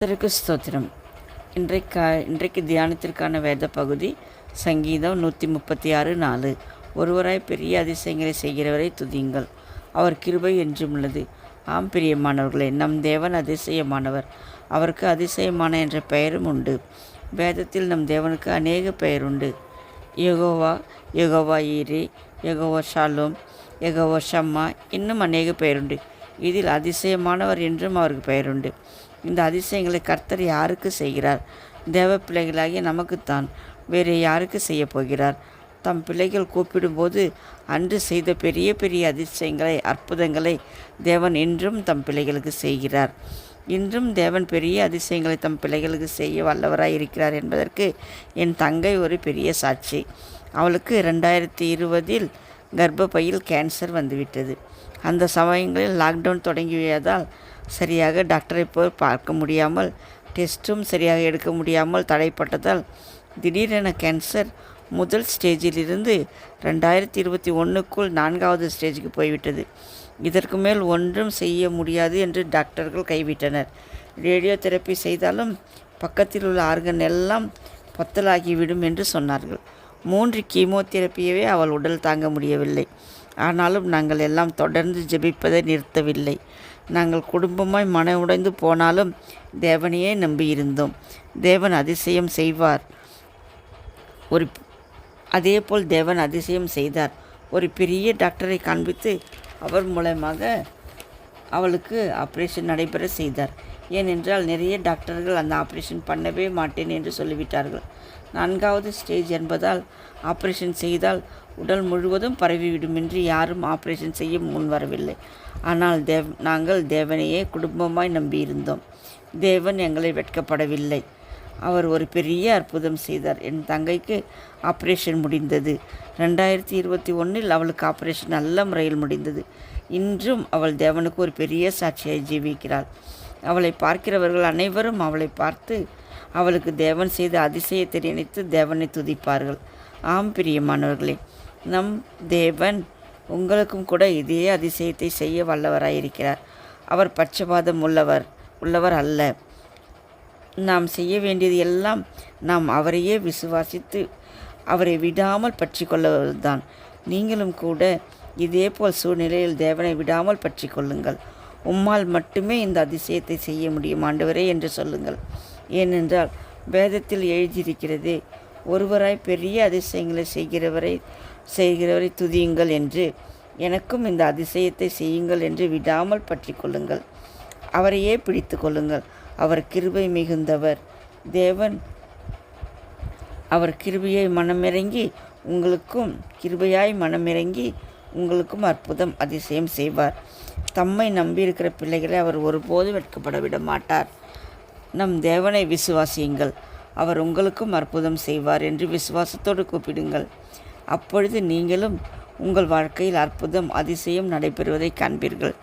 கர்த்தருக்கு ஸ்தோத்திரம். இன்றைக்கு தியானத்திற்கான வேத பகுதி சங்கீதம் 136:4. ஒருவராய் பெரிய அதிசயங்களை செய்கிறவரை துதியுங்கள், அவர் கிருபை என்றும் உள்ளது. ஆம் பிரியமானவர்களே, நம் தேவன் அதிசயமானவர். அவருக்கு அதிசயமான என்ற பெயரும் உண்டு. வேதத்தில் நம் தேவனுக்கு அநேக பெயர் உண்டு. யெகோவா, யெகோவா ஈரே, யெகோவா ஷாலோம், யெகோவா ஷம்மா, இன்னும் அநேக பெயருண்டு. இதில் அதிசயமானவர் என்றும் அவருக்கு பெயருண்டு. இந்த அதிசயங்களை கர்த்தர் யாருக்கு செய்கிறார்? தேவ பிள்ளைகளாகிய நமக்குத்தான். வேறு யாருக்கு செய்ய போகிறார்? தம் பிள்ளைகள் கூப்பிடும்போது அன்று செய்த பெரிய பெரிய அதிசயங்களை, அற்புதங்களை தேவன் இன்றும் தம் பிள்ளைகளுக்கு செய்கிறார். இன்றும் தேவன் பெரிய அதிசயங்களை தம் பிள்ளைகளுக்கு செய்ய வல்லவராய் இருக்கிறார் என்பதற்கு என் தங்கை ஒரு பெரிய சாட்சி. அவளுக்கு 2020 கர்ப்பப்பையில் கேன்சர் வந்துவிட்டது. அந்த சமயங்களில் லாக்டவுன் தொடங்கியதால் சரியாக டாக்டரை போய் பார்க்க முடியாமல், டெஸ்ட்டும் சரியாக எடுக்க முடியாமல் தடைப்பட்டதால் திடீரென கேன்சர் முதல் ஸ்டேஜிலிருந்து 2021க்குள் 4வது ஸ்டேஜுக்கு போய்விட்டது. இதற்கு மேல் ஒன்றும் செய்ய முடியாது என்று டாக்டர்கள் கைவிட்டனர். ரேடியோ தெரப்பி செய்தாலும் பக்கத்தில் உள்ள ஆர்கன் எல்லாம் பொத்தலாகிவிடும் என்று சொன்னார்கள். 3 கீமோதெரப்பியவே அவள் உடல் தாங்க முடியவில்லை. ஆனாலும் நாங்கள் எல்லாம் தொடர்ந்து ஜெபிப்பதை நிறுத்தவில்லை. நாங்கள் குடும்பமாய் மன உடைந்து போனாலும் தேவனையே நம்பியிருந்தோம். தேவன் அதிசயம் செய்வார். அதேபோல் தேவன் அதிசயம் செய்தார். ஒரு பெரிய டாக்டரை காண்பித்து அவர் மூலமாக அவளுக்கு ஆப்ரேஷன் நடைபெற செய்தார். ஏனென்றால் நிறைய டாக்டர்கள் அந்த ஆப்ரேஷன் பண்ணவே மாட்டேன் என்று சொல்லிவிட்டார்கள். 4வது ஸ்டேஜ் என்பதால் ஆப்ரேஷன் செய்தால் உடல் முழுவதும் பரவிவிடும் என்று யாரும் ஆப்ரேஷன் செய்ய முன் வரவில்லை. ஆனால் நாங்கள் தேவனையே குடும்பமாய் நம்பியிருந்தோம். தேவன் எங்களை வெட்கப்படவில்லை. அவர் ஒரு பெரிய அற்புதம் செய்தார். என் தங்கைக்கு ஆப்ரேஷன் முடிந்தது. 2021 அவளுக்கு ஆப்ரேஷன் நல்ல முறையில் முடிந்தது. இன்றும் அவள் தேவனுக்கு ஒரு பெரிய சாட்சியாய் ஜீவிக்கிறாள். அவளை பார்க்கிறவர்கள் அனைவரும் அவளை பார்த்து அவளுக்கு தேவன் செய்த அதிசயத்தை நினைத்து தேவனை துதிப்பார்கள். ஆம் பிரியமானவர்களே, நம் தேவன் உங்களுக்கும் கூட இதே அதிசயத்தை செய்ய வல்லவராயிருக்கிறார். அவர் பட்சபாதம் உள்ளவர் அல்ல. நாம் செய்ய வேண்டியது எல்லாம் நாம் அவரையே விசுவாசித்து அவரை விடாமல் பற்றி கொள்வதுதான். நீங்களும் கூட இதேபோல் சூழ்நிலையில் தேவனை விடாமல் பற்றி கொள்ளுங்கள். உம்மால் மட்டுமே இந்த அதிசயத்தை செய்ய முடியும் ஆண்டவரே என்று சொல்லுங்கள். ஏனென்றால் வேதத்தில் எழுதியிருக்கிறதே, ஒருவராய் பெரிய அதிசயங்களை செய்கிறவரை துதியுங்கள் என்று. எனக்கும் இந்த அதிசயத்தை செய்யுங்கள் என்று விடாமல் பற்றி கொள்ளுங்கள். அவரையே பிடித்து கொள்ளுங்கள். அவர் கிருபை மிகுந்தவர். தேவன் அவர் கிருபையாய் மனமிறங்கி உங்களுக்கும் அற்புதம் அதிசயம் செய்வார். தம்மை நம்பியிருக்கிற பிள்ளைகளை அவர் ஒருபோதும் வெட்கப்பட விட மாட்டார். நம் தேவனை விசுவாசியுங்கள், அவர் உங்களுக்கும் அற்புதம் செய்வார் என்று விசுவாசத்தோடு கூப்பிடுங்கள். அப்பொழுது நீங்களும் உங்கள் வாழ்க்கையில் அற்புதம் அதிசயம் நடைபெறுவதை காண்பீர்கள்.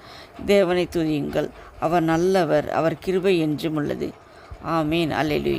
தேவனை துதியுங்கள். அவர் நல்லவர். அவர் கிருபை என்றும் உள்ளது. ஆமேன். அல்லேலூயா.